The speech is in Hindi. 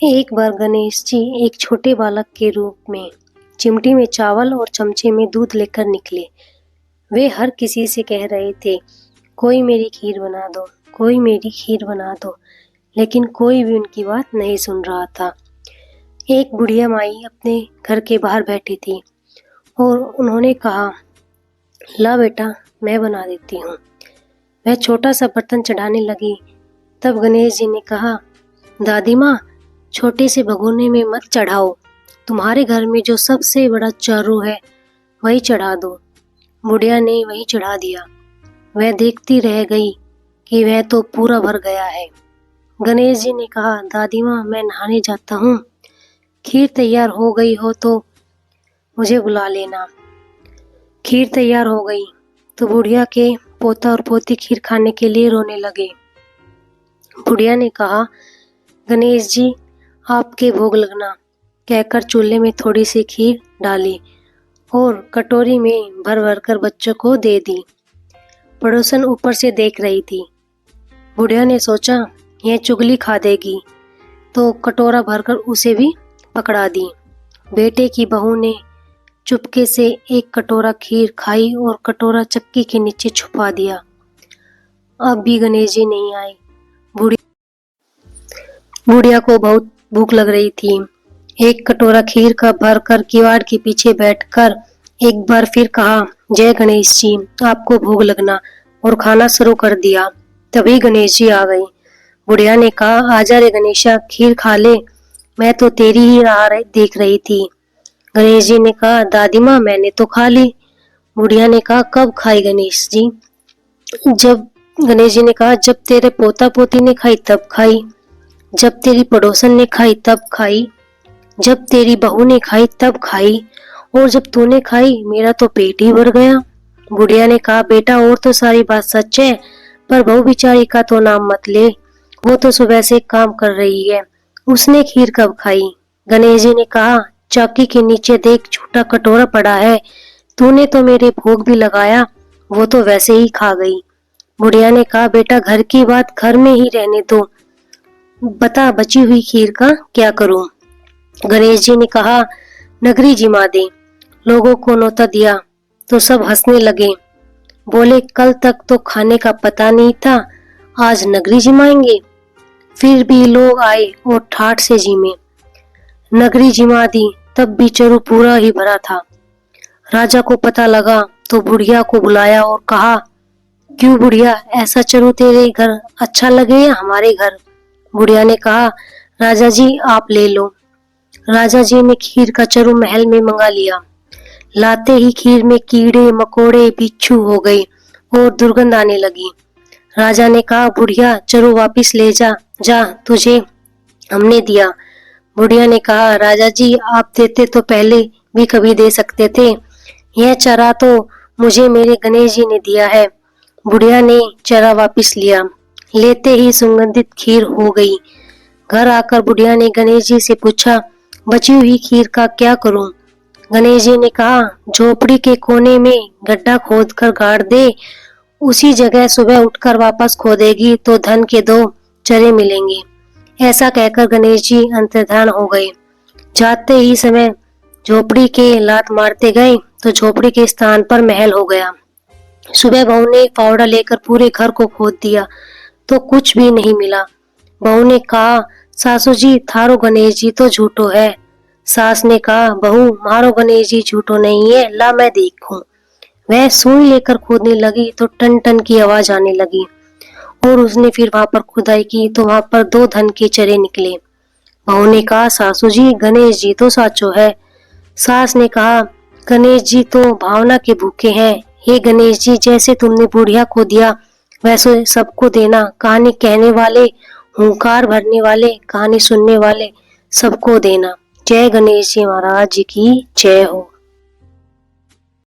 एक बार गणेश जी एक छोटे बालक के रूप में चिमटी में चावल और चमचे में दूध लेकर निकले। वे हर किसी से कह रहे थे, कोई मेरी खीर बना दो, कोई मेरी खीर बना दो, लेकिन कोई भी उनकी बात नहीं सुन रहा था। एक बुढ़िया माई अपने घर के बाहर बैठी थी और उन्होंने कहा, ला बेटा, मैं बना देती हूँ। वह छोटा सा बर्तन चढ़ाने लगी। तब गणेश जी ने कहा, दादी माँ, छोटे से भगोने में मत चढ़ाओ, तुम्हारे घर में जो सबसे बड़ा चारू है वही चढ़ा दो। बुढ़िया ने वही चढ़ा दिया। वह देखती रह गई कि वह तो पूरा भर गया है। गणेश जी ने कहा, दादी माँ, मैं नहाने जाता हूँ, खीर तैयार हो गई हो तो मुझे बुला लेना। खीर तैयार हो गई तो बुढ़िया के पोता और पोती खीर खाने के लिए रोने लगे। बुढ़िया ने कहा, गणेश जी, आपके भोग लगना, कहकर चूल्हे में थोड़ी सी खीर डाली और कटोरी में भर भर कर बच्चों को दे दी। पड़ोसन ऊपर से देख रही थी। बुढ़िया ने सोचा, यह चुगली खा देगी, तो कटोरा भरकर उसे भी पकड़ा दी। बेटे की बहू ने चुपके से एक कटोरा खीर खाई और कटोरा चक्की के नीचे छुपा दिया। अब भी गणेश जी नहीं आए। बुढ़िया को बहुत भूख लग रही थी। एक कटोरा खीर का भरकर किवाड़ के पीछे बैठकर एक बार फिर कहा, जय गणेश जी, आपको भोग लगना, और खाना शुरू कर दिया। तभी गणेश जी आ गए। बुढ़िया ने कहा, आजा रे गणेशा, खीर खा ले, मैं तो तेरी ही राह देख रही थी। गणेश जी ने कहा, दादी माँ, मैंने तो खा ली। बुढ़िया ने कहा, कब खाई गणेश जी? गणेश जी ने कहा, जब तेरे पोता पोती ने खाई तब खाई, जब तेरी पड़ोसन ने खाई तब खाई, जब तेरी बहू ने खाई तब खाई, और जब तूने खाई मेरा तो पेट ही भर गया। बुढ़िया ने कहा, बेटा, और तो सारी बात सच है, पर बहू बिचारी का तो नाम मत ले, वो तो सुबह से काम कर रही है, उसने खीर कब खाई? गणेश जी ने कहा, चौकी के नीचे देख, छोटा कटोरा पड़ा है, तूने तो मेरे भोग भी लगाया, वो तो वैसे ही खा गई। बुढ़िया ने कहा, बेटा, घर की बात घर में ही रहने दो, बता बची हुई खीर का क्या करूं? गणेश जी ने कहा, नगरी जिमा दे। लोगों को न्योता दिया तो सब हंसने लगे, बोले, कल तक तो खाने का पता नहीं था, आज नगरी जिमाएंगे। फिर भी लोग आए और ठाठ से जिमे। नगरी जिमा दी, तब भी चरू पूरा ही भरा था। राजा को पता लगा तो बुढ़िया को बुलाया और कहा, क्यों बुढ़िया, ऐसा चरू तेरे घर अच्छा लगे या हमारे घर? बुढ़िया ने कहा, राजा जी, आप ले लो। राजा जी ने खीर का चरू महल में मंगा लिया। लाते ही खीर में कीड़े मकोड़े बिच्छू हो गए और दुर्गंध आने लगी। राजा ने कहा, बुढ़िया, चरू वापिस ले जा, जा, तुझे हमने दिया। बुढ़िया ने कहा, राजा जी, आप देते तो पहले भी कभी दे सकते थे, यह चरा तो मुझे मेरे गणेश जी ने दिया है। बुढ़िया ने चरा वापिस लिया। लेते ही सुगंधित खीर हो गई। घर आकर बुढ़िया ने गणेश जी से पूछा, बची हुई खीर का क्या करूं? गणेश जी ने कहा, झोपड़ी के कोने में गड्ढा खोदकर गाड़ दे, उसी जगह सुबह उठकर वापस खोदेगी तो धन के 2 चरे मिलेंगे। ऐसा कहकर गणेश जी अंतर्धान हो गए। जाते ही समय झोपड़ी के लात मारते गए तो झोपड़ी के स्थान पर महल हो गया। सुबह बहू ने फावड़ा लेकर पूरे घर को खोद दिया तो कुछ भी नहीं मिला। बहू ने कहा, सासू जी, थारो गणेश जी तो झूठो है। सास ने कहा, बहू, मारो गणेश जी झूठो नहीं है, ला मैं देखूं। वह सुई लेकर खोदने लगी तो टन टन की आवाज आने लगी और उसने फिर वहां पर खुदाई की तो वहां पर 2 धन के चरे निकले। बहू ने कहा, सासू जी, गणेश जी तो साचो है। सास ने कहा, गणेश जी तो भावना के भूखे हैं। हे गणेश जी, जैसे तुमने बुढ़िया को दिया वैसे सबको देना। कहानी कहने वाले, हुंकार भरने वाले, कहानी सुनने वाले, सबको देना। जय गणेश जी महाराज की जय हो।